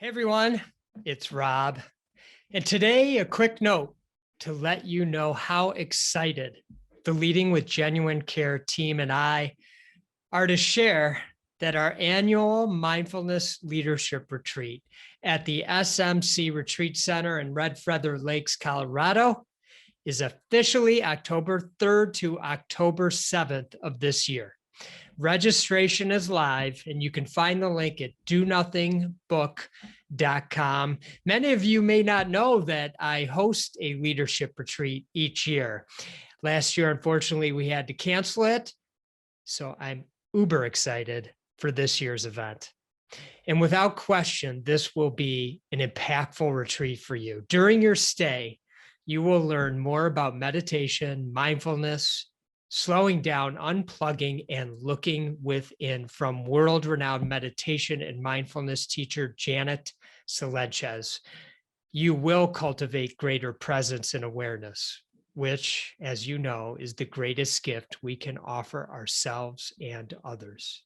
Hey everyone, it's Rob. And today, a quick note to let you know how excited the Leading with Genuine Care team and I are to share that our annual Mindfulness Leadership Retreat at the SMC Retreat Center in Red Feather Lakes, Colorado, is officially October 3rd to October 7th of this year. Registration is live, and you can find the link at donothingbook.com. Many of you may not know that I host a leadership retreat each year. Last year, unfortunately, we had to cancel it, so I'm uber excited for this year's event. And without question, this will be an impactful retreat for you. During your stay, you will learn more about meditation, mindfulness, slowing down, unplugging, and looking within from world-renowned meditation and mindfulness teacher Janet Sanchez. You will cultivate greater presence and awareness, which, as you know, is the greatest gift we can offer ourselves and others.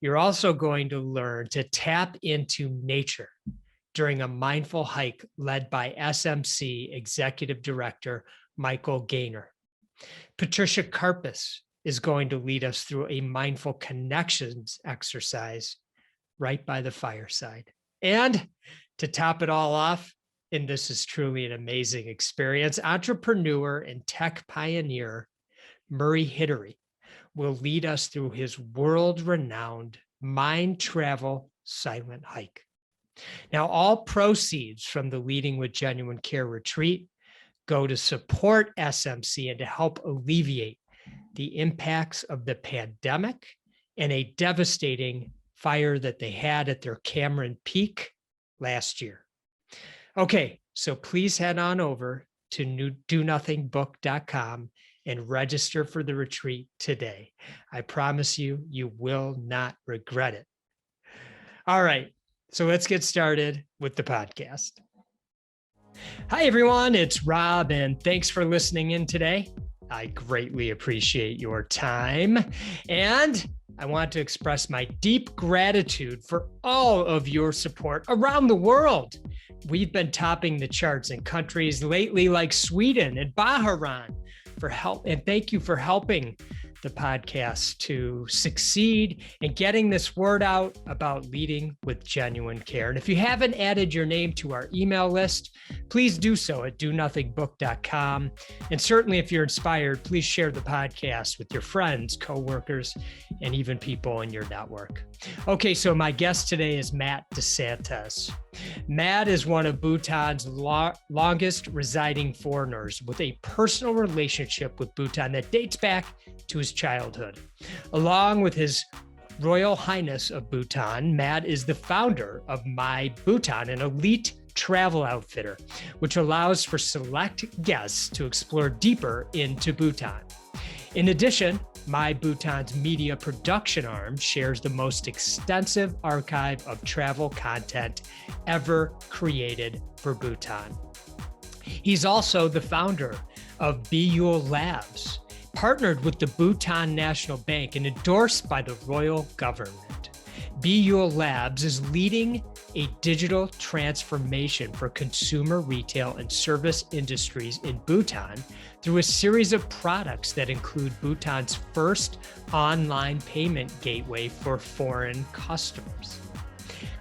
You're also going to learn to tap into nature during a mindful hike led by SMC Executive Director Michael Gaynor. Patricia Karpus is going to lead us through a mindful connections exercise right by the fireside. And to top it all off, and this is truly an amazing experience, entrepreneur and tech pioneer Murray Hittery will lead us through his world-renowned mind travel silent hike. Now, all proceeds from the Leading with Genuine Care retreat go to support SMC and to help alleviate the impacts of the pandemic and a devastating fire that they had at their Cameron Peak last year. Okay, so please head on over to donothingbook.com and register for the retreat today. I promise you, you will not regret it. All right, so let's get started with the podcast. Hi, everyone. It's Rob, and thanks for listening in today. I greatly appreciate your time, and I want to express my deep gratitude for all of your support around the world. We've been topping the charts in countries lately like Sweden and Bahrain for help, and thank you for helping the podcast to succeed in getting this word out about leading with genuine care. And if you haven't added your name to our email list, please do so at donothingbook.com. And certainly if you're inspired, please share the podcast with your friends, coworkers, and even people in your network. Okay, so my guest today is Matt DeSantis. Matt is one of Bhutan's longest residing foreigners with a personal relationship with Bhutan that dates back to his childhood. Along with his Royal Highness of Bhutan, Matt is the founder of MyBhutan, an elite travel outfitter, which allows for select guests to explore deeper into Bhutan. In addition, MyBhutan's media production arm shares the most extensive archive of travel content ever created for Bhutan. He's also the founder of Beyul Labs, partnered with the Bhutan National Bank and endorsed by the royal government. Beyul Labs is leading a digital transformation for consumer, retail, and service industries in Bhutan through a series of products that include Bhutan's first online payment gateway for foreign customers.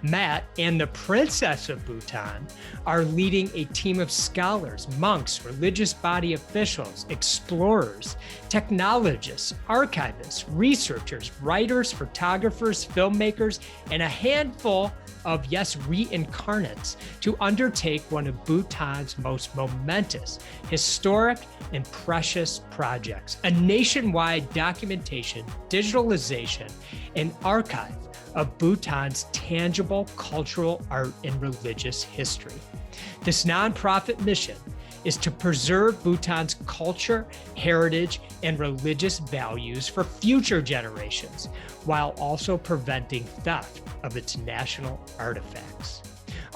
Matt and the Princess of Bhutan are leading a team of scholars, monks, religious body officials, explorers, technologists, archivists, researchers, writers, photographers, filmmakers, and a handful of, reincarnates to undertake one of Bhutan's most momentous, historic, and precious projects, a nationwide documentation, digitalization, and archive of Bhutan's tangible cultural, art, and religious history. This nonprofit mission is to preserve Bhutan's culture, heritage, and religious values for future generations, while also preventing theft of its national artifacts.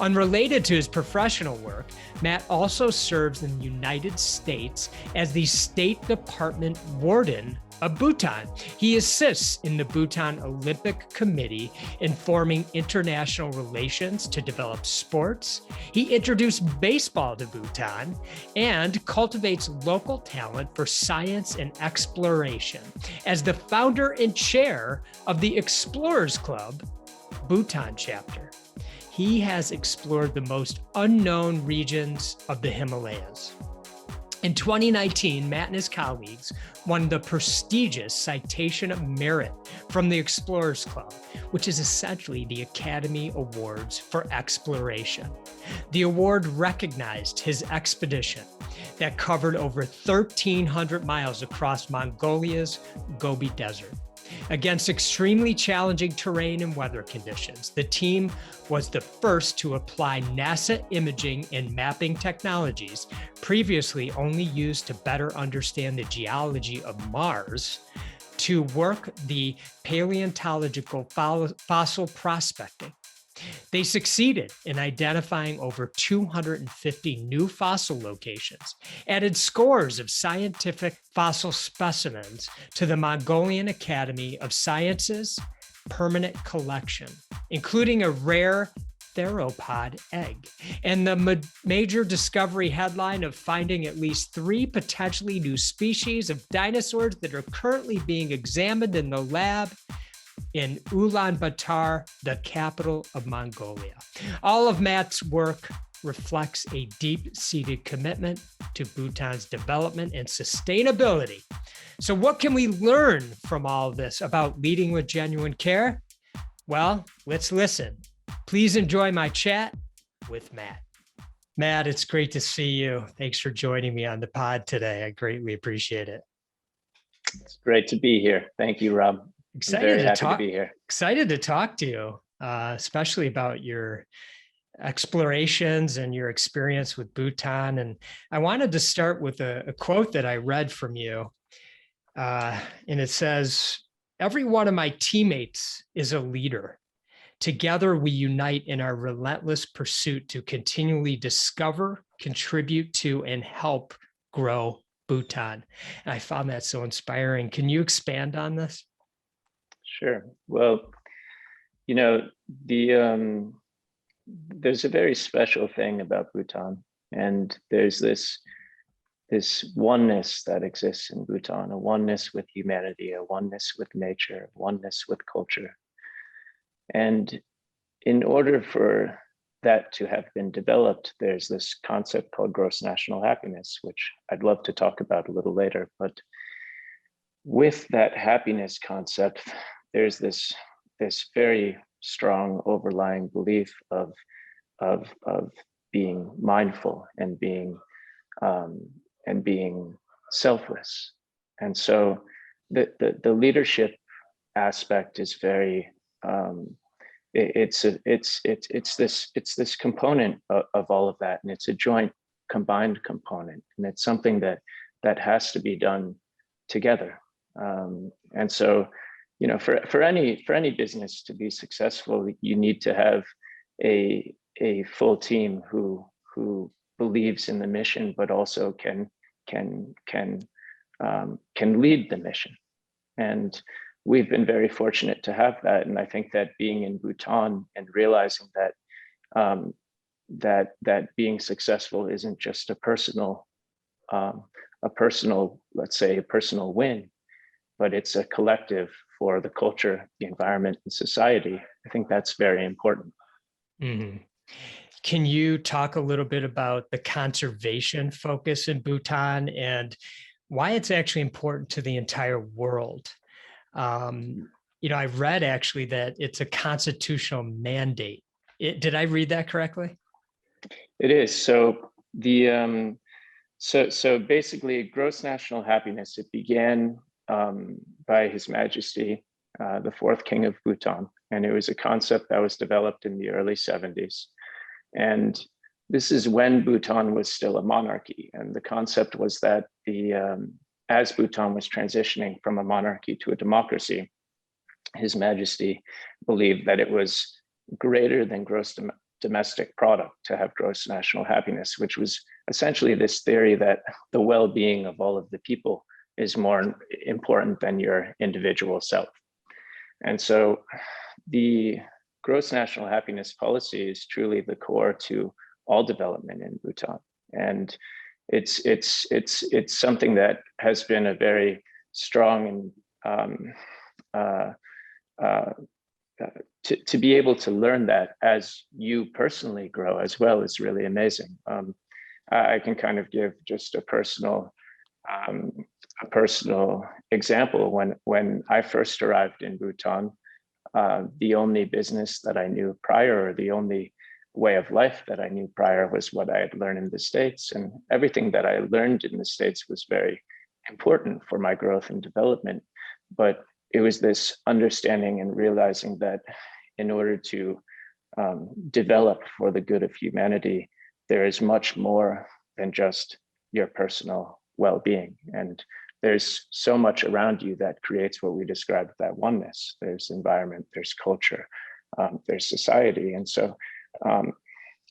Unrelated to his professional work, Matt also serves in the United States as the State Department Warden of Bhutan. He assists in the Bhutan Olympic Committee in forming international relations to develop sports. He introduced baseball to Bhutan and cultivates local talent for science and exploration. As the founder and chair of the Explorers Club, Bhutan chapter, he has explored the most unknown regions of the Himalayas. In 2019, Matt and his colleagues won the prestigious Citation of Merit from the Explorers Club, which is essentially the Academy Awards for exploration. The award recognized his expedition that covered over 1,300 miles across Mongolia's Gobi Desert. Against extremely challenging terrain and weather conditions, the team was the first to apply NASA imaging and mapping technologies previously only used to better understand the geology of Mars to work the paleontological fossil prospecting. They succeeded in identifying over 250 new fossil locations, added scores of scientific fossil specimens to the Mongolian Academy of Sciences permanent collection, including a rare theropod egg, and the major discovery headline of finding at least 3 potentially new species of dinosaurs that are currently being examined in the lab in Ulaanbaatar, the capital of Mongolia. All of Matt's work reflects a deep-seated commitment to Bhutan's development and sustainability. So what can we learn from all of this about leading with genuine care? Well, let's listen. Please enjoy my chat with Matt. Matt, it's great to see you. Thanks for joining me on the pod today. I greatly appreciate it. It's great to be here. Thank you, Rob. Excited to be here. Excited to talk to you, especially about your explorations and your experience with Bhutan. And I wanted to start with a quote that I read from you. And it says, "Every one of my teammates is a leader. Together, we unite in our relentless pursuit to continually discover, contribute to, and help grow Bhutan." And I found that so inspiring. Can you expand on this? Sure. Well, you know, there's a very special thing about Bhutan, and there's this oneness that exists in Bhutan, a oneness with humanity, a oneness with nature, a oneness with culture. And in order for that to have been developed, there's this concept called gross national happiness, which I'd love to talk about a little later. But with that happiness concept, there's this very strong overlying belief of being mindful and being selfless. And so the leadership aspect is very it's this component of all of that, and it's a joint combined component, and it's something that has to be done together. And so, you know, for any business to be successful, you need to have a full team who believes in the mission, but also can lead the mission. And we've been very fortunate to have that. And I think that being in Bhutan and realizing that that being successful isn't just a personal, let's say a personal win, but it's a collective for the culture, the environment, and society. I think that's very important. Mm-hmm. Can you talk a little bit about the conservation focus in Bhutan and why it's actually important to the entire world? You know, I've read actually that it's a constitutional mandate. Did I read that correctly? It is. So so basically, gross national happiness, it began by His Majesty, the fourth King of Bhutan. And it was a concept that was developed in the early 70s. And this is when Bhutan was still a monarchy. And the concept was that as Bhutan was transitioning from a monarchy to a democracy, His Majesty believed that it was greater than gross domestic product to have gross national happiness, which was essentially this theory that the well-being of all of the people is more important than your individual self. And so the gross national happiness policy is truly the core to all development in Bhutan. And it's something that has been a very strong and to be able to learn that as you personally grow as well is really amazing. I can kind of give just a personal example. When I first arrived in Bhutan, the only business that I knew prior, or the only way of life that I knew prior, was what I had learned in the States. And everything that I learned in the States was very important for my growth and development. But it was this understanding and realizing that in order to develop for the good of humanity, there is much more than just your personal well-being. And there's so much around you that creates what we describe as that oneness. There's environment, there's culture, there's society. And so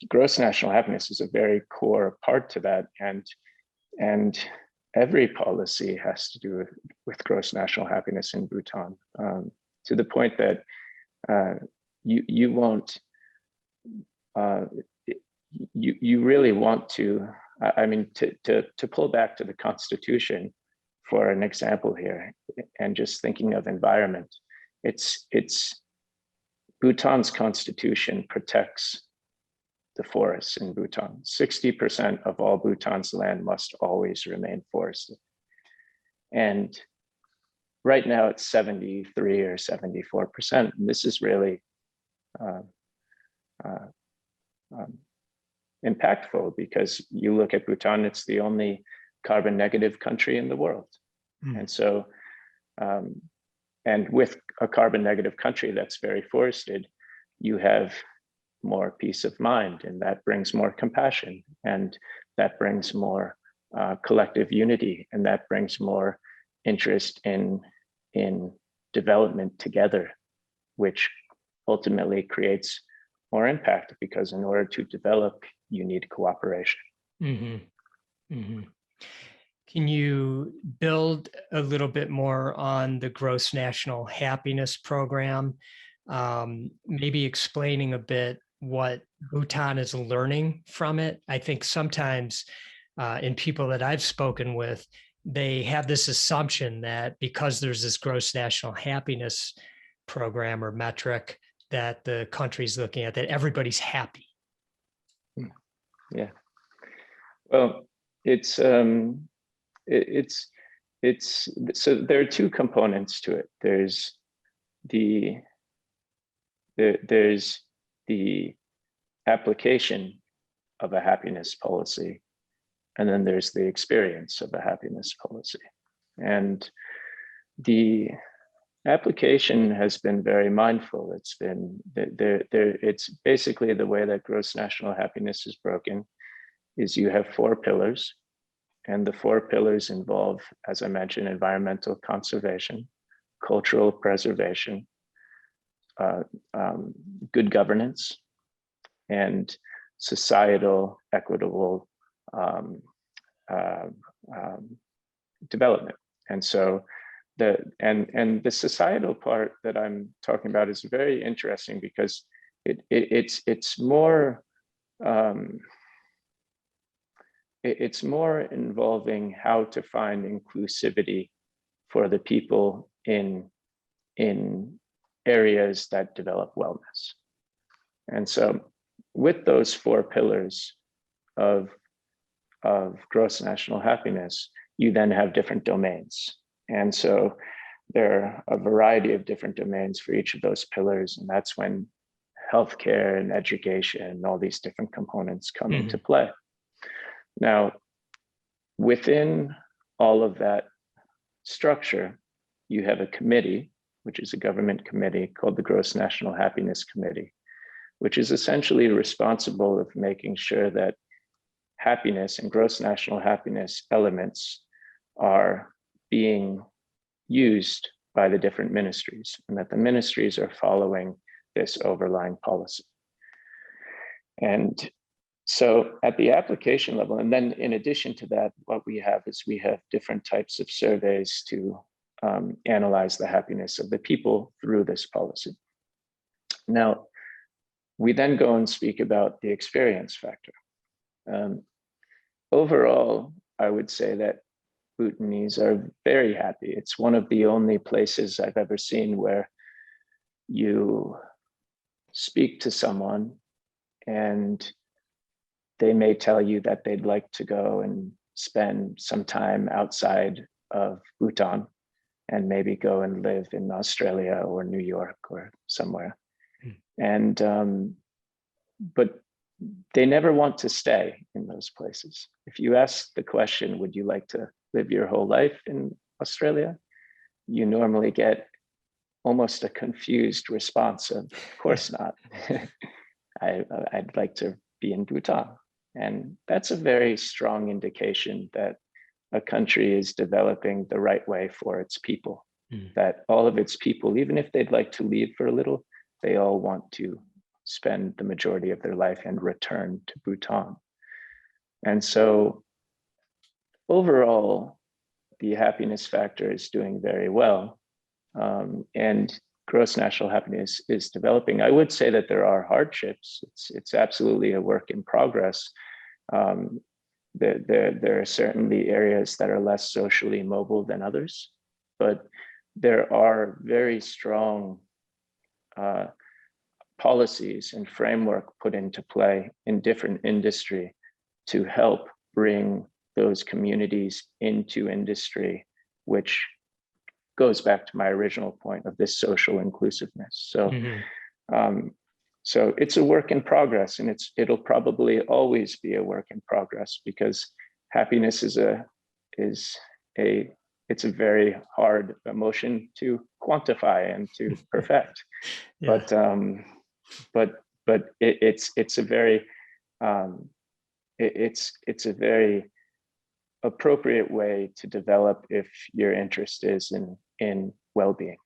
gross national happiness is a very core part to that. And every policy has to do with gross national happiness in Bhutan, to the point that you won't, you really want to, I mean, to pull back to the Constitution for an example here, and just thinking of environment, it's Bhutan's Constitution protects the forests in Bhutan. 60% of all Bhutan's land must always remain forested. And right now it's 73 or 74%. And this is really impactful, because you look at Bhutan, it's the only carbon negative country in the world. And so, and with a carbon negative country that's very forested, you have more peace of mind, and that brings more compassion, and that brings more collective unity, and that brings more interest in development together, which ultimately creates more impact, because in order to develop, you need cooperation. Mm-hmm. Mm-hmm. Can you build a little bit more on the Gross National Happiness Program? Maybe explaining a bit what Bhutan is learning from it. I think sometimes in people that I've spoken with, they have this assumption that because there's this Gross National Happiness Program or metric that the country's looking at, that everybody's happy. Yeah. Well, it's so there are two components to it. There's the application of a happiness policy, and then there's the experience of a happiness policy. And the application has been very mindful. It's been it's basically the way that gross national happiness is broken is you have 4 pillars, and the 4 pillars involve, as I mentioned, environmental conservation, cultural preservation, good governance, and societal equitable development. And so the societal part that I'm talking about is very interesting, because it's more it's more involving how to find inclusivity for the people in areas that develop wellness. And so with those 4 pillars of gross national happiness, you then have different domains. And so there are a variety of different domains for each of those pillars. And that's when healthcare and education and all these different components come into play. Now, within all of that structure, you have a committee, which is a government committee called the Gross National Happiness Committee, which is essentially responsible of making sure that happiness and gross national happiness elements are being used by the different ministries, and that the ministries are following this overlying policy. And So at the application level, and then in addition to that, what we have is we have different types of surveys to analyze the happiness of the people through this policy. Now, we then go and speak about the experience factor. Overall, I would say that Bhutanese are very happy. It's one of the only places I've ever seen where you speak to someone and they may tell you that they'd like to go and spend some time outside of Bhutan and maybe go and live in Australia or New York or somewhere. And, but they never want to stay in those places. If you ask the question, would you like to live your whole life in Australia? You normally get almost a confused response of course not. I'd like to be in Bhutan. And that's a very strong indication that a country is developing the right way for its people, that all of its people, even if they'd like to leave for a little, they all want to spend the majority of their life and return to Bhutan. And so overall, the happiness factor is doing very well. And gross national happiness is developing. I would say that there are hardships. It's absolutely a work in progress. There are certainly areas that are less socially mobile than others, but there are very strong policies and framework put into play in different industry to help bring those communities into industry, which goes back to my original point of this social inclusiveness. So, so it's a work in progress, and it'll probably always be a work in progress because happiness is a very hard emotion to quantify and to perfect. Yeah. But it's a very it's a very appropriate way to develop if your interest is in well-being.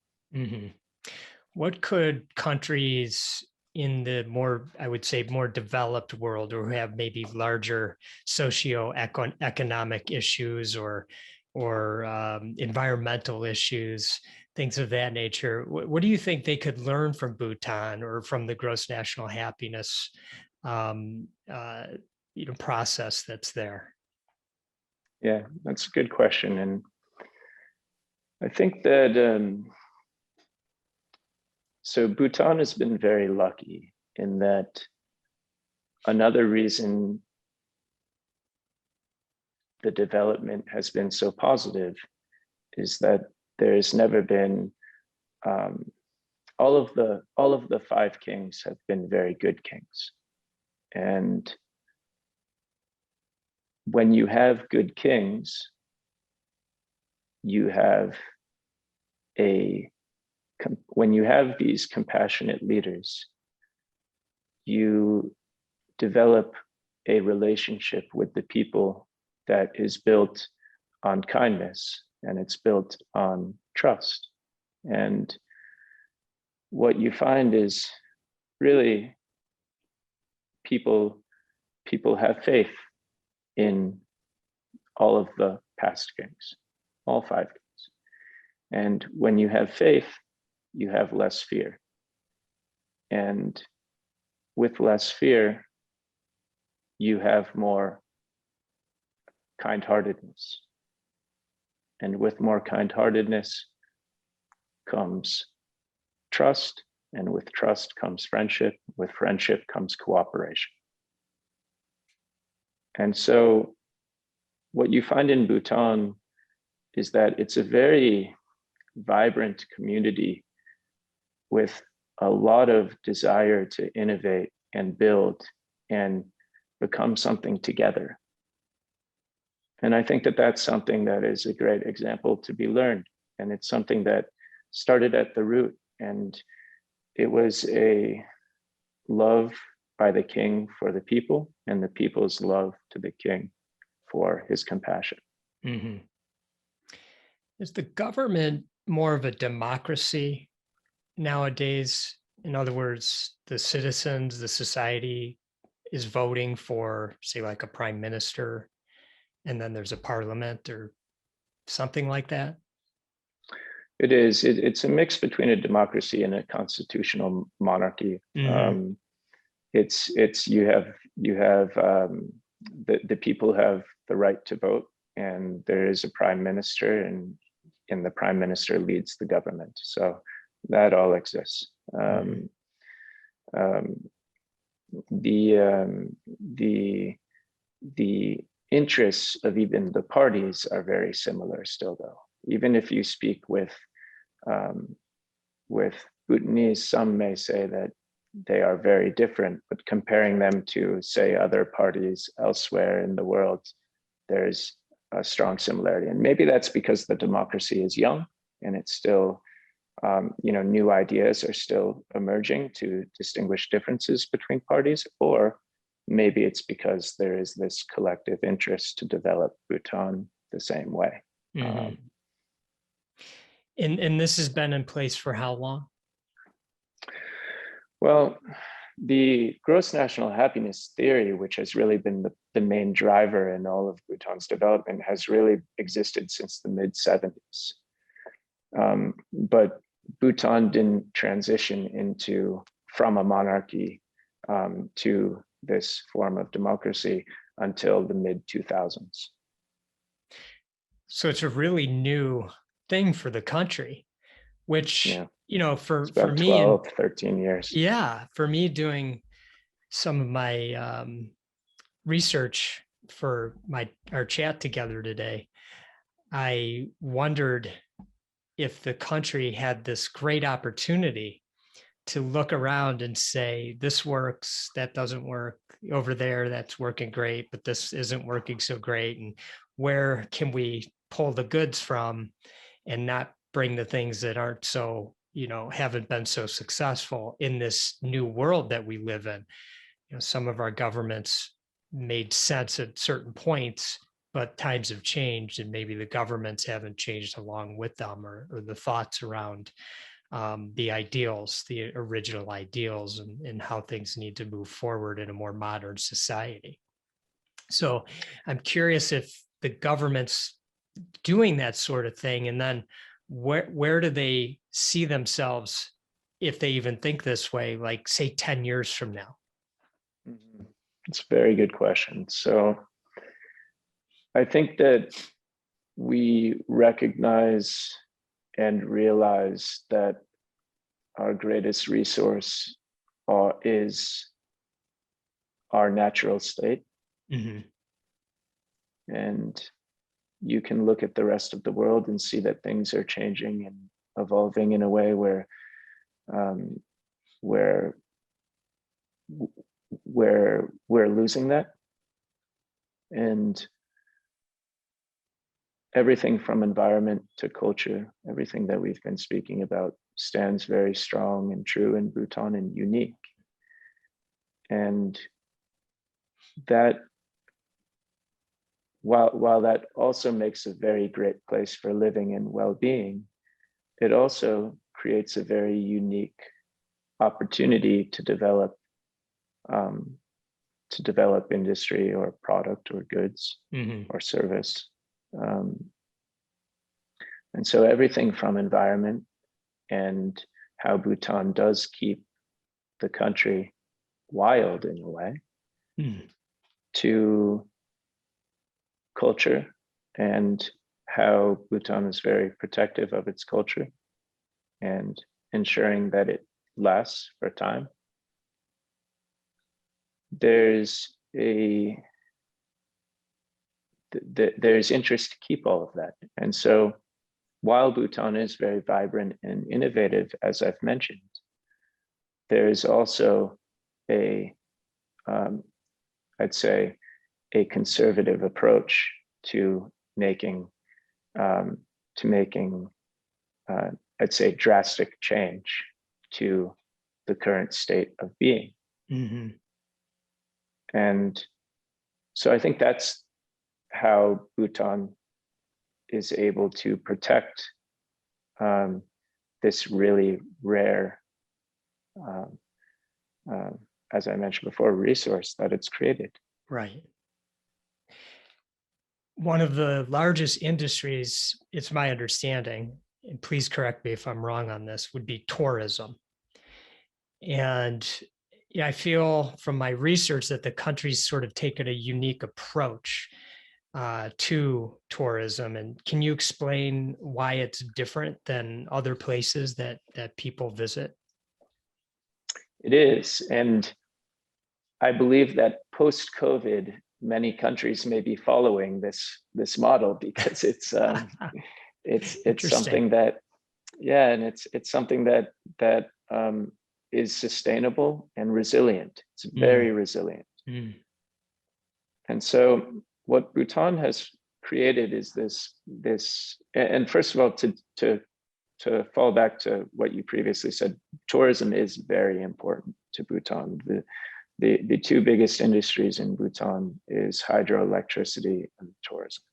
What could countries in the more, I would say, more developed world, or who have maybe larger socio-economic issues or environmental issues, things of that nature, what do you think they could learn from Bhutan or from the gross national happiness process that's there? Yeah, that's a good question. And I think that, so Bhutan has been very lucky in that another reason the development has been so positive is that there's never been, all of the 5 kings have been very good kings. And when you have good kings, you have when you have these compassionate leaders, you develop a relationship with the people that is built on kindness and it's built on trust. And what you find is really people have faith in all of the past kings, all 5 kings. And when you have faith, you have less fear. And with less fear, you have more kind-heartedness. And with more kind-heartedness comes trust, and with trust comes friendship, with friendship comes cooperation. And so what you find in Bhutan is that it's a very vibrant community with a lot of desire to innovate and build and become something together. And I think that that's something that is a great example to be learned. And it's something that started at the root, and it was a love by the king for the people and the people's love to the king for his compassion. Is the government more of a democracy nowadays? In other words, the citizens, the society is voting for, say, like a prime minister, and then there's a parliament or something like that? It is. It's a mix between a democracy and a constitutional monarchy. Mhm. It's you have the people have the right to vote, and there is a prime minister, and the prime minister leads the government. So that all exists. Mhm. Um, the the interests of even the parties are very similar still, though. Even if you speak um, with Bhutanese, some may say that they are very different, but comparing them to, say, other parties elsewhere in the world, there's a strong similarity. And maybe that's because the democracy is young and it's still, new ideas are still emerging to distinguish differences between parties, or maybe it's because there is this collective interest to develop Bhutan the same way. Mhm. Um, And this has been in place for how long? well, the gross national happiness theory, which has really been the main driver in all of Bhutan's development, has really existed since the mid 70s. But Bhutan didn't transition from a monarchy to this form of democracy until the mid 2000s. So it's a really new thing for the country, which, Yeah, it's for about me, and 12, 13 years. yeah, for me doing some of my research for our chat together today, I wondered if the country had this great opportunity to look around and say, this works, that doesn't work, over there, that's working great, but this isn't working so great. And where can we pull the goods from and not bring the things that aren't so, haven't been so successful in this new world that we live in? Some of our governments made sense at certain points, but times have changed and maybe the governments haven't changed along with them, or the thoughts around the ideals, the original ideals, and how things need to move forward in a more modern society. So I'm curious if the government's doing that sort of thing, and then where do they see themselves, if they even think this way, like say 10 years from now? Mhm. It's a very good question. So I think that we recognize and realize that our greatest resource is our natural state. Mhm. And you can look at the rest of the world and see that things are changing and evolving in a way um, where where we're losing that. And everything from environment to culture, everything that we've been speaking about stands very strong and true in Bhutan and unique. And that, while that also makes a very great place for living and well-being, it also creates a very unique opportunity um, to develop industry or product or goods Mhm. or service. Um, and so everything from environment and how Bhutan does keep the country wild in a way, Mhm. to culture and how Bhutan is very protective of its culture and ensuring that it lasts for time. There's there's interest to keep all of that. And so while Bhutan is very vibrant and innovative, as I've mentioned, there is also a, um, I'd say, a conservative approach to making, um, to making, uh, I'd say, drastic change to the current state of being. Mhm. And so I think that's how Bhutan is able to protect this really rare, um, as I mentioned before, resource that it's created. Right. One of the largest industries, it's my understanding, and please correct me if I'm wrong on this, would be tourism. And yeah, I feel from my research that the country's sort of taken a unique approach to tourism. And can you explain why it's different than other places that people visit? It is, and I believe that post-COVID, many countries may be following this model because it's Interesting. something that, yeah, and it's something that is sustainable and resilient. It's very resilient. Mm. And so what Bhutan has created is this, and first of all, to fall back to what you previously said, tourism is very important to Bhutan. The two biggest industries in Bhutan is hydroelectricity and tourism.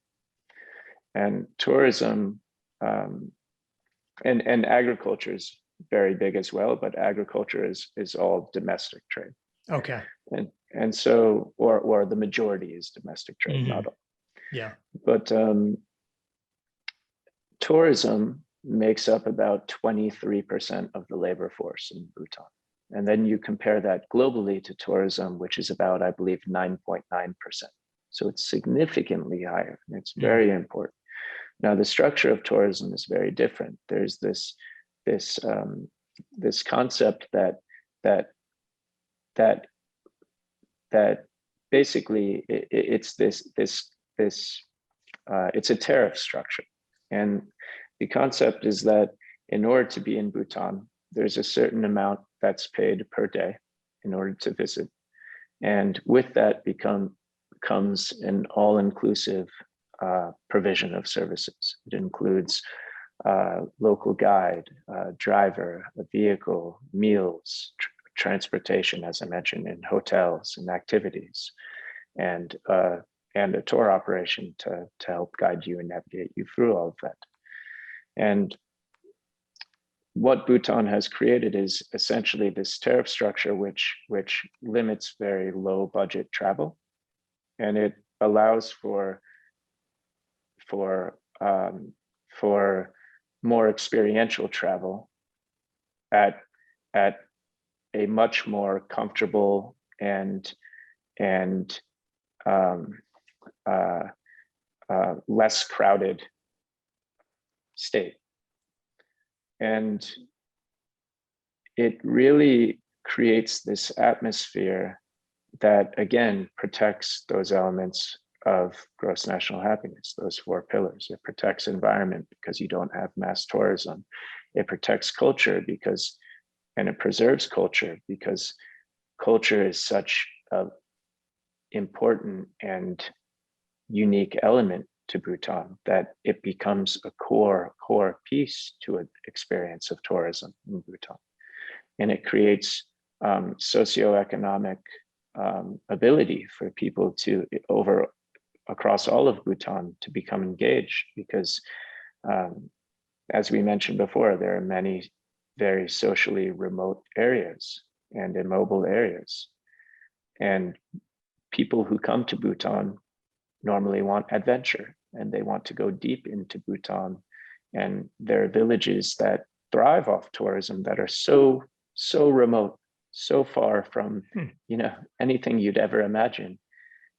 And tourism and agriculture is very big as well, but agriculture is all domestic trade. Okay. And so, or the majority is domestic trade, not all. Yeah. But tourism makes up about 23% of the labor force in Bhutan. And then you compare that globally to tourism, which is about, I believe, 9.9%. So it's significantly higher. And it's very important. Now, the structure of tourism is very different. There's this concept that basically it's it's a tariff structure. And the concept is that in order to be in Bhutan, there's a certain amount that's paid per day in order to visit. And with that comes an all-inclusive provision of services. It includes local guide, driver, a vehicle, meals, transportation, as I mentioned, in hotels and activities, and a tour operation to help guide you and navigate you through all of that. And what Bhutan has created is essentially this tariff structure, which limits very low budget travel, and it allows for more experiential travel at a much more comfortable and less crowded state. And it really creates this atmosphere that, again, protects those elements of gross national happiness, those four pillars. It protects environment because you don't have mass tourism. It protects culture and it preserves culture because culture is such an important and unique element to Bhutan that it becomes a core piece to an experience of tourism in Bhutan. And it creates socioeconomic ability for people to across all of Bhutan to become engaged because as we mentioned before, there are many very socially remote areas and immobile areas. And people who come to Bhutan normally want adventure and they want to go deep into Bhutan. And there are villages that thrive off tourism that are so remote, so far from anything you'd ever imagine.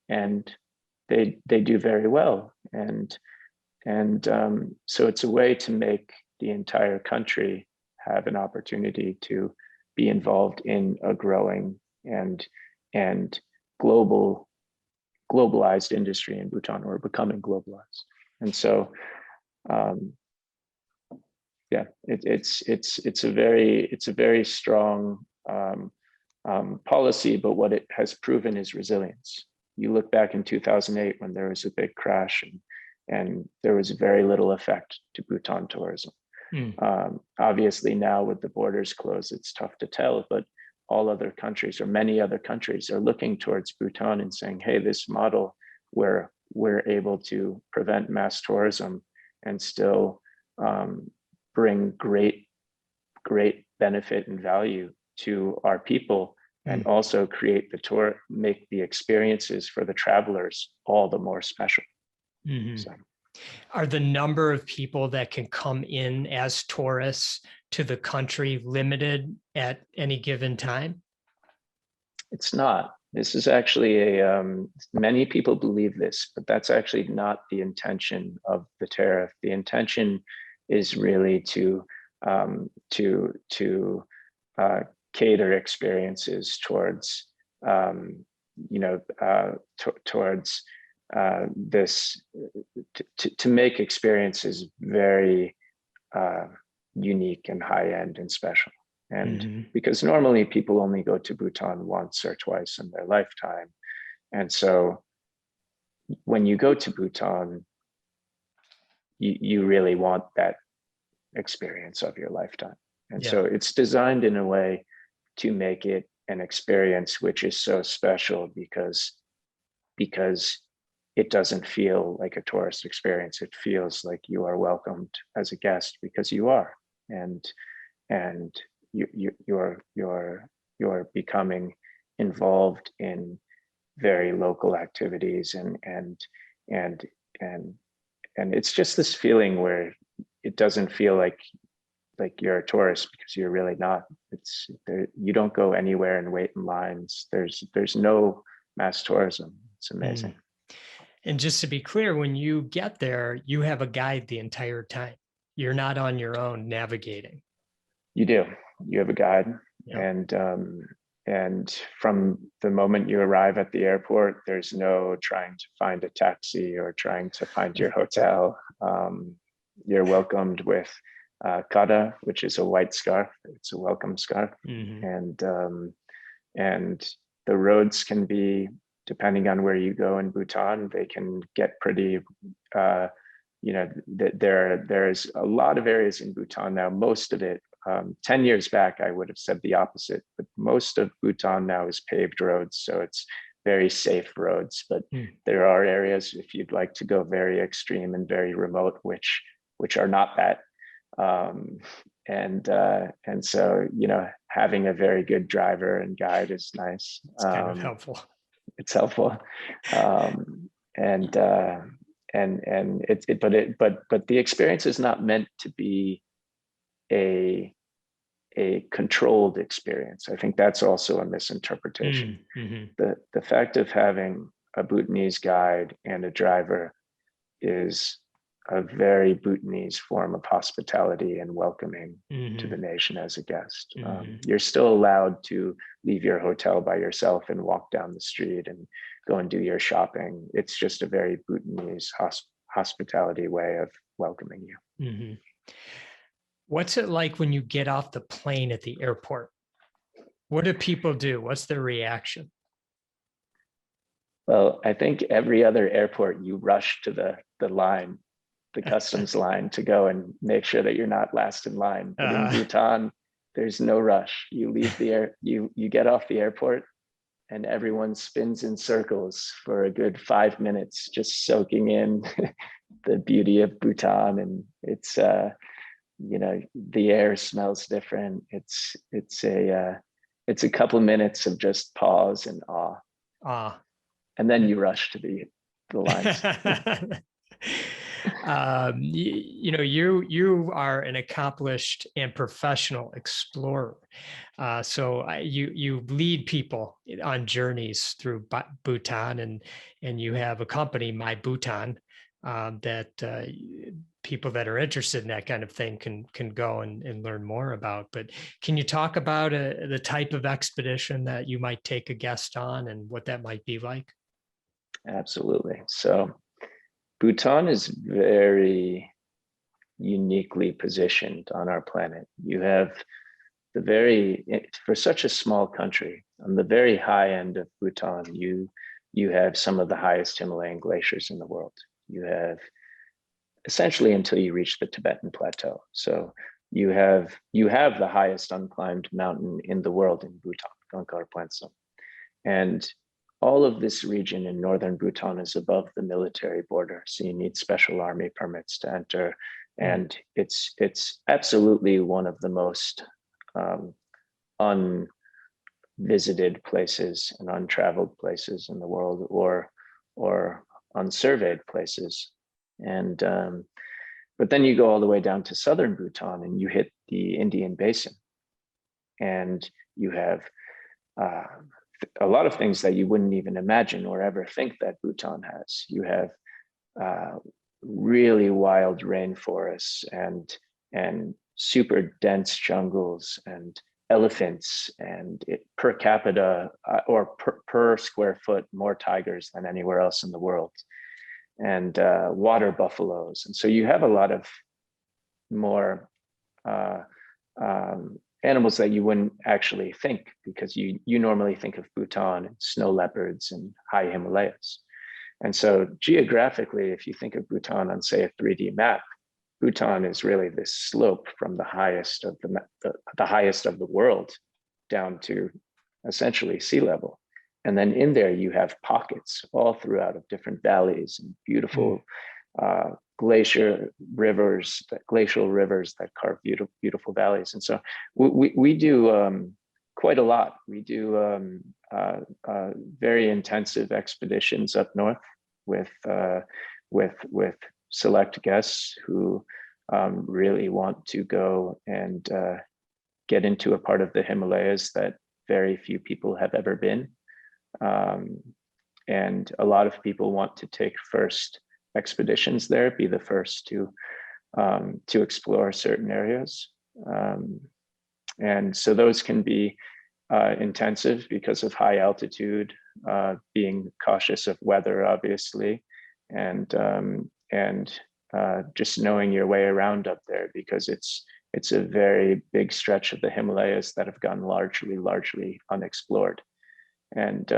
And they do very well. And so it's a way to make the entire country have an opportunity to be involved in a growing and globalized industry in Bhutan, or becoming globalized. And so yeah, it's a very strong policy, but what it has proven is resilience. You look back in 2008 when there was a big crash and there was very little effect to Bhutan tourism. Obviously now with the borders closed, it's tough to tell, but all other countries or many other countries are looking towards Bhutan and saying, hey, this model where we're able to prevent mass tourism and still bring great benefit and value to our people and also create the tour, make the experiences for the travelers all the more special. So. Are the number of people that can come in as tourists to the country limited at any given time? It's not. This is actually many people believe this, but that's actually not the intention of the tariff. The intention is really to cater experiences towards, towards this, to make experiences very unique and high end and special. And because normally people only go to Bhutan once or twice in their lifetime. And so when you go to Bhutan, you really want that experience of your lifetime. And so it's designed in a way to make it an experience which is so special because it doesn't feel like a tourist experience. It feels like you are welcomed as a guest because you are. And you're becoming involved in very local activities, and it's just this feeling where it doesn't feel like you're a tourist, because you're really not. It's there, you don't go anywhere and wait in lines. There's no mass tourism. It's amazing. And just to be clear, when you get there, you have a guide the entire time. You're not on your own navigating. You do. You have a guide, and from the moment you arrive at the airport, there's no trying to find a taxi or trying to find your hotel. You're welcomed with kada, which is a white scarf. It's a welcome scarf, and the roads can be, depending on where you go in Bhutan, they can get pretty. There's a lot of areas in Bhutan now. Most of it. 10 years back, I would have said the opposite, but most of Bhutan now is paved roads. So it's very safe roads, but there are areas, if you'd like to go very extreme and very remote, which are not that. And so, having a very good driver and guide is nice. It's kind of helpful. It's helpful. But the experience is not meant to be a controlled experience. I think that's also a misinterpretation. The fact of having a Bhutanese guide and a driver is a very Bhutanese form of hospitality and welcoming to the nation as a guest. You're still allowed to leave your hotel by yourself and walk down the street and go and do your shopping. It's just a very Bhutanese hospitality way of welcoming you. What's it like when you get off the plane at the airport? What do people do? What's their reaction? Well, I think every other airport, you rush to the line, the customs line, to go and make sure that you're not last in line. But in Bhutan, there's no rush. You leave you get off the airport, and everyone spins in circles for a good 5 minutes, just soaking in the beauty of Bhutan. And it's the air smells different. It's a couple minutes of just pause and awe. And then you rush to the lines. You are an accomplished and professional explorer. So you lead people on journeys through Bhutan, and you have a company, MyBhutan, that people that are interested in that kind of thing can go and learn more about. But can you talk about the type of expedition that you might take a guest on and what that might be like? Absolutely. So Bhutan is very uniquely positioned on our planet. You have for such a small country, on the very high end of Bhutan, you have some of the highest Himalayan glaciers in the world. You have essentially until you reach the Tibetan Plateau. So you have the highest unclimbed mountain in the world in Bhutan, Gangkhar Puensum. And all of this region in northern Bhutan is above the military border, so you need special army permits to enter. And it's absolutely one of the most unvisited places and untraveled places in the world, or unsurveyed places. And but then you go all the way down to southern Bhutan and you hit the Indian Basin, and you have a lot of things that you wouldn't even imagine or ever think that Bhutan has. You have really wild rainforests and super dense jungles and elephants, and per capita or per square foot, more tigers than anywhere else in the world, and water buffaloes. And so you have a lot of more animals that you wouldn't actually think, because you normally think of Bhutan and snow leopards and high Himalayas. And so geographically, if you think of Bhutan on, say, a 3D map, Bhutan is really this slope from the highest of the highest of the world down to essentially sea level. And then in there you have pockets all throughout of different valleys and beautiful glacial rivers that carve beautiful valleys. And so we do quite a lot. We do very intensive expeditions up north with select guests who really want to go and get into a part of the Himalayas that very few people have ever been. And a lot of people want to take first expeditions there, be the first to explore certain areas. And so those can be intensive because of high altitude, being cautious of weather, obviously, and just knowing your way around up there, because it's a very big stretch of the Himalayas that have gone largely unexplored. And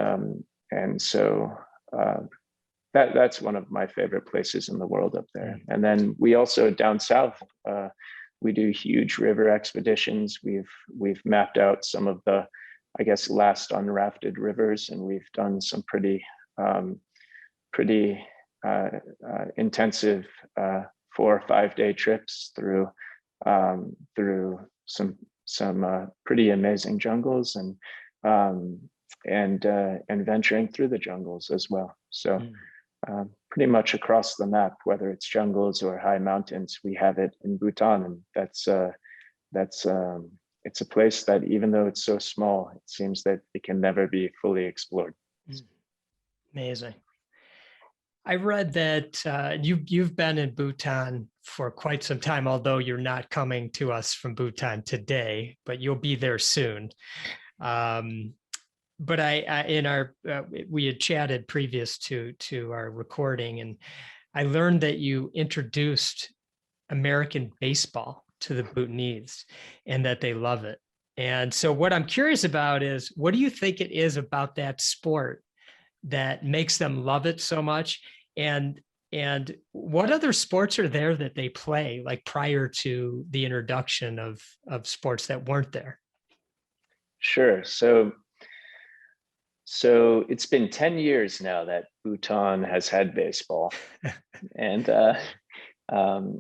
so that's one of my favorite places in the world up there. And then we also down south, we do huge river expeditions. We've mapped out some of the, I guess, last unrafted rivers, and we've done some pretty intensive 4 or 5 day trips through some pretty amazing jungles, and venturing through the jungles as well. So pretty much across the map, whether it's jungles or high mountains, we have it in Bhutan. And it's a place that, even though it's so small, it seems that it can never be fully explored. Amazing. I read that you've been in Bhutan for quite some time, although you're not coming to us from Bhutan today, but you'll be there soon. But we had chatted previous to our recording, and I learned that you introduced American baseball to the Bhutanese and that they love it. And so what I'm curious about is, what do you think it is about that sport that makes them love it so much? And what other sports are there that they play, like prior to the introduction of sports that weren't there? Sure. So it's been 10 years now that Bhutan has had baseball. And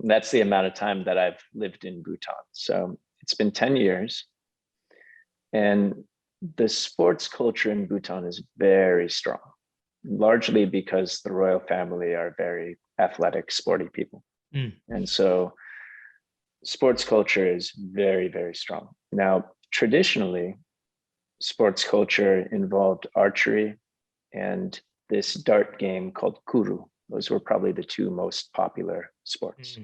that's the amount of time that I've lived in Bhutan. So it's been 10 years. And the sports culture in Bhutan is very strong, largely because the royal family are very athletic, sporty people. And so sports culture is very, very strong. Now, traditionally, sports culture involved archery and this dart game called kuru. Those were probably the two most popular sports.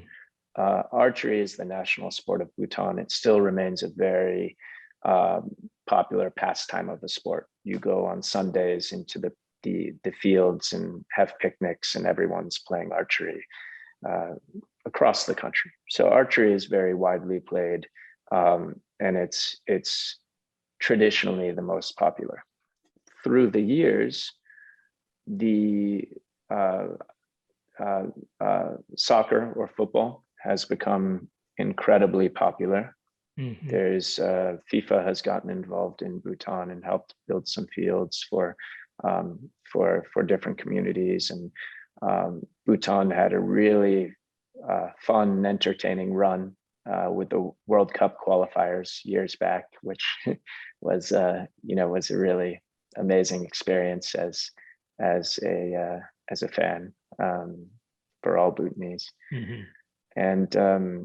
Archery is the national sport of Bhutan. It still remains a very popular pastime of the sport. You go on Sundays into the fields and have picnics, and everyone's playing archery across the country. So archery is very widely played, and it's traditionally the most popular. Through the years, the soccer or football has become incredibly popular. There's FIFA has gotten involved in Bhutan and helped build some fields for different communities, and Bhutan had a really fun, entertaining run with the World Cup qualifiers years back, which was was a really amazing experience as a fan for all Bhutanese. Mm-hmm.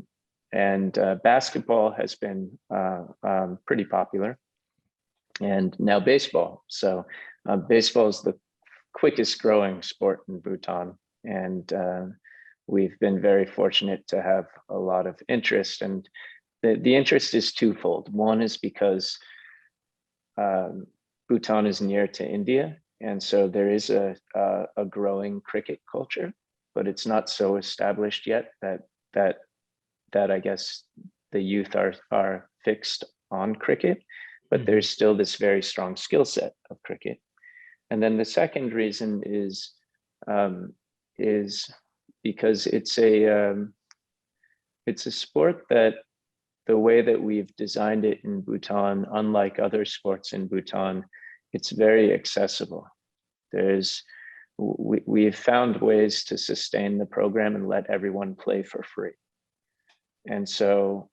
And basketball has been pretty popular, and now baseball. So baseball is the quickest growing sport in Bhutan, and we've been very fortunate to have a lot of interest. And the interest is twofold. One is because Bhutan is near to India, and so there is a growing cricket culture, but it's not so established yet that I guess the youth are fixed on cricket, but there's still this very strong skill set of cricket. And then the second reason is because it's a sport that the way that we've designed it in Bhutan, unlike other sports in Bhutan, it's very accessible. We've found ways to sustain the program and let everyone play for free. And so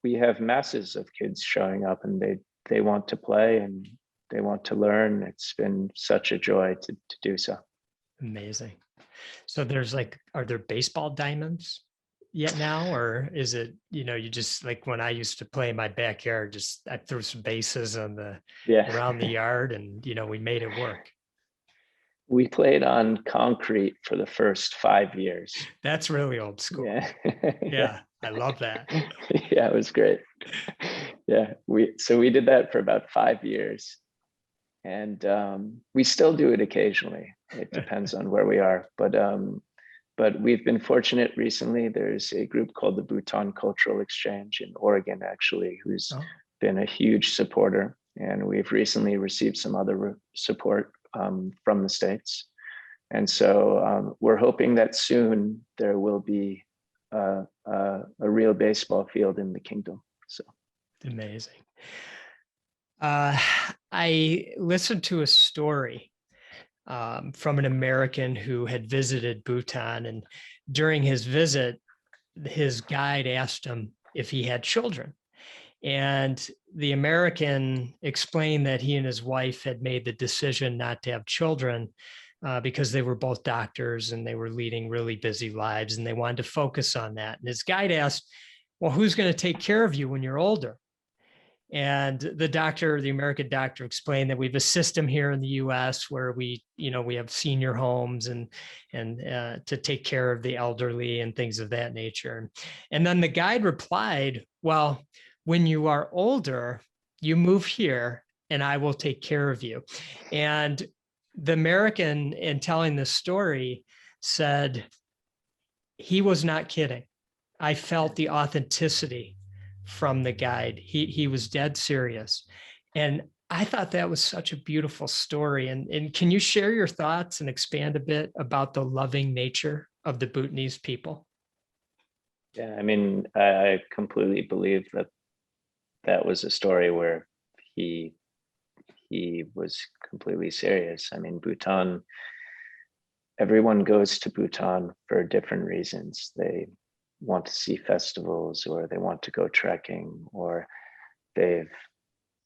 we have masses of kids showing up, and they want to play and they want to learn. It's been such a joy to do so. Amazing. So there's are there baseball diamonds yet now, or is it, you just like when I used to play in my backyard, I threw some bases on around the yard, and we made it work. We played on concrete for the first 5 years. That's really old school. Yeah. Yeah, I love that. Yeah, it was great. Yeah, we did that for about 5 years, and we still do it occasionally. It depends on where we are, but we've been fortunate recently. There's a group called the Bhutan Cultural Exchange in Oregon, actually, who's been a huge supporter, and we've recently received some other support from the States. And so we're hoping that soon there will be a real baseball field in the kingdom. So amazing. I listened to a story from an American who had visited Bhutan, and during his visit, his guide asked him if he had children. And the American explained that he and his wife had made the decision not to have children because they were both doctors and they were leading really busy lives, and they wanted to focus on that. And his guide asked, well, who's going to take care of you when you're older? And the American doctor explained that we have a system here in the U.S. where we have senior homes and to take care of the elderly and things of that nature. And then the guide replied, well, when you are older, you move here and I will take care of you. And the American, in telling this story, said he was not kidding. I felt the authenticity from the guide. He was dead serious. And I thought that was such a beautiful story. And can you share your thoughts and expand a bit about the loving nature of the Bhutanese people? Yeah, I mean, I completely believe that was a story where he was completely serious. I mean, Bhutan, everyone goes to Bhutan for different reasons. They want to see festivals, or they want to go trekking, or they've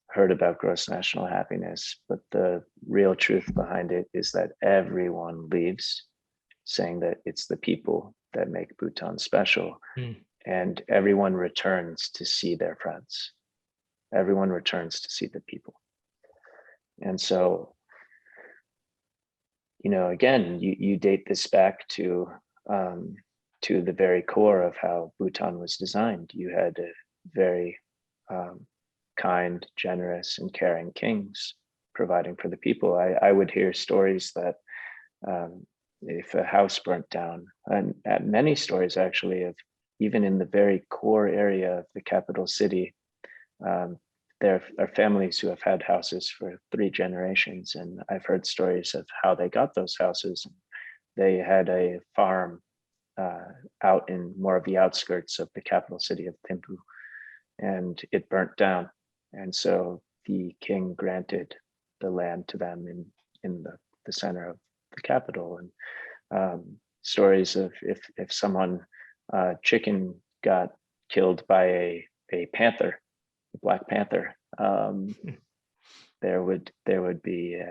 heard about gross national happiness. But the real truth behind it is that everyone leaves saying that it's the people that make Bhutan special. And everyone returns to see their friends. Everyone returns to see the people. And so, again, you date this back to the very core of how Bhutan was designed. You had a very kind, generous, and caring kings providing for the people. I would hear stories that if a house burnt down, and many stories actually of even in the very core area of the capital city, there are families who have had houses for 3 generations, and I've heard stories of how they got those houses. They had a farm out in more of the outskirts of the capital city of Thimphu, and it burnt down. And so the king granted the land to them in the center of the capital. And stories of if someone chicken got killed by a panther, a black panther, there would be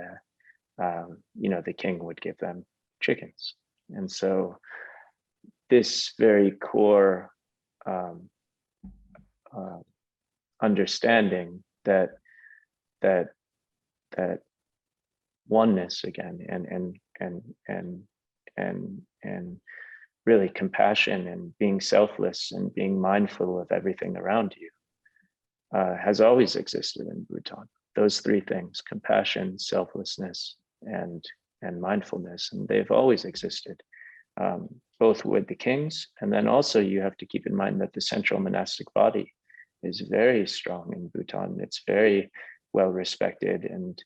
the king would give them chickens. And so this very core understanding that oneness again, and really compassion and being selfless and being mindful of everything around you has always existed in Bhutan. Those three things: compassion, selflessness, and mindfulness, and they've always existed, both with the kings, and then also you have to keep in mind that the central monastic body is very strong in Bhutan. It's very well respected, and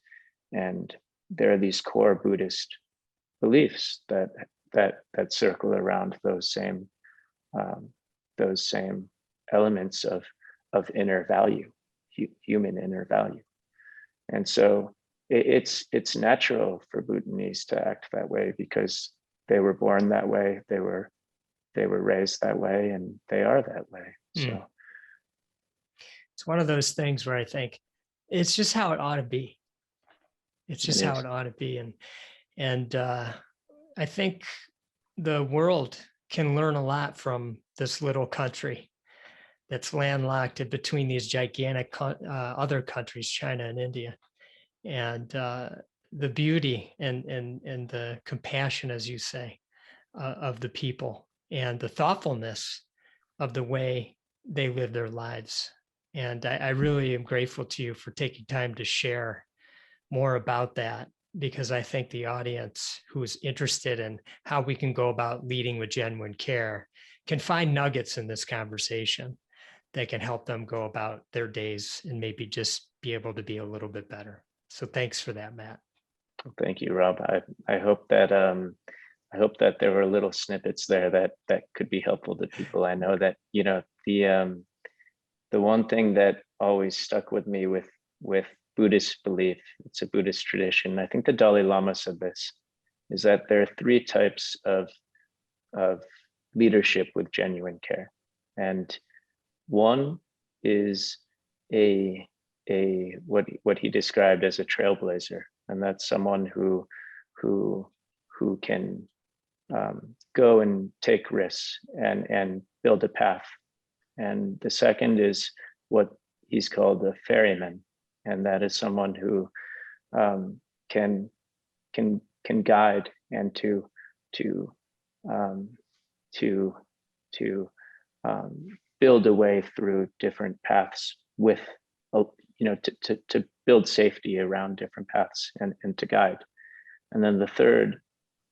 there are these core Buddhist beliefs that circle around those same elements of inner value, human inner value. And so it's natural for Bhutanese to act that way because they were born that way, they were raised that way, and they are that way. So it's one of those things where I think it's just how it ought to be. It's just how it ought to be. And I think the world can learn a lot from this little country that's landlocked in between these gigantic other countries, China and India. And the beauty and the compassion, as you say, of the people, and the thoughtfulness of the way they live their lives. And I really am grateful to you for taking time to share more about that, because I think the audience who is interested in how we can go about leading with genuine care can find nuggets in this conversation that can help them go about their days and maybe just be able to be a little bit better. So thanks for that, Matt. Thank you, Rob. I hope that there were little snippets there that could be helpful to people. I know that the one thing that always stuck with me with Buddhist belief, it's a Buddhist tradition, I think the Dalai Lama said this, is that there are three types of leadership with genuine care. And one is what he described as a trailblazer, and that's someone who can go and take risks and build a path. And the second is what he's called a ferryman, and that is someone who can guide and to build a way through different paths with to build safety around different paths and to guide. And then the third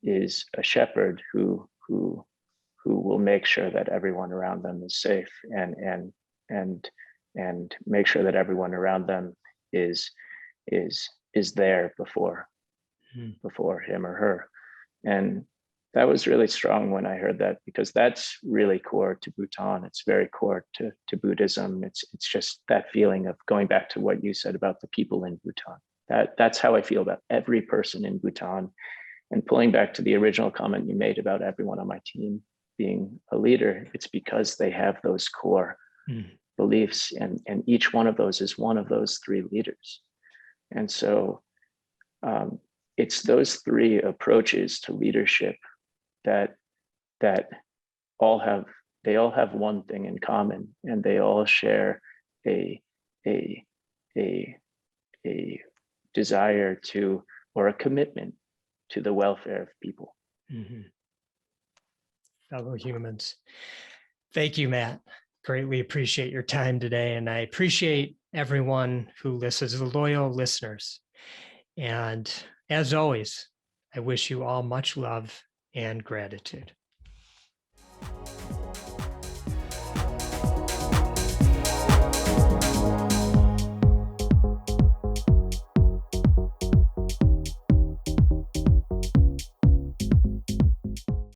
is a shepherd who will make sure that everyone around them is safe and make sure that everyone around them is there before him or her. And that was really strong when I heard that, because that's really core to Bhutan. It's very core to Buddhism. It's just that feeling of going back to what you said about the people in Bhutan. That's how I feel about every person in Bhutan. And pulling back to the original comment you made about everyone on my team being a leader, it's because they have those core beliefs, and each one of those is one of those three leaders. And so it's those three approaches to leadership that all have one thing in common, and they all share a desire to, or a commitment to, the welfare of people. Fellow humans. Thank you, Matt. Greatly appreciate your time today, and I appreciate everyone who listens, the loyal listeners. And as always, I wish you all much love and gratitude.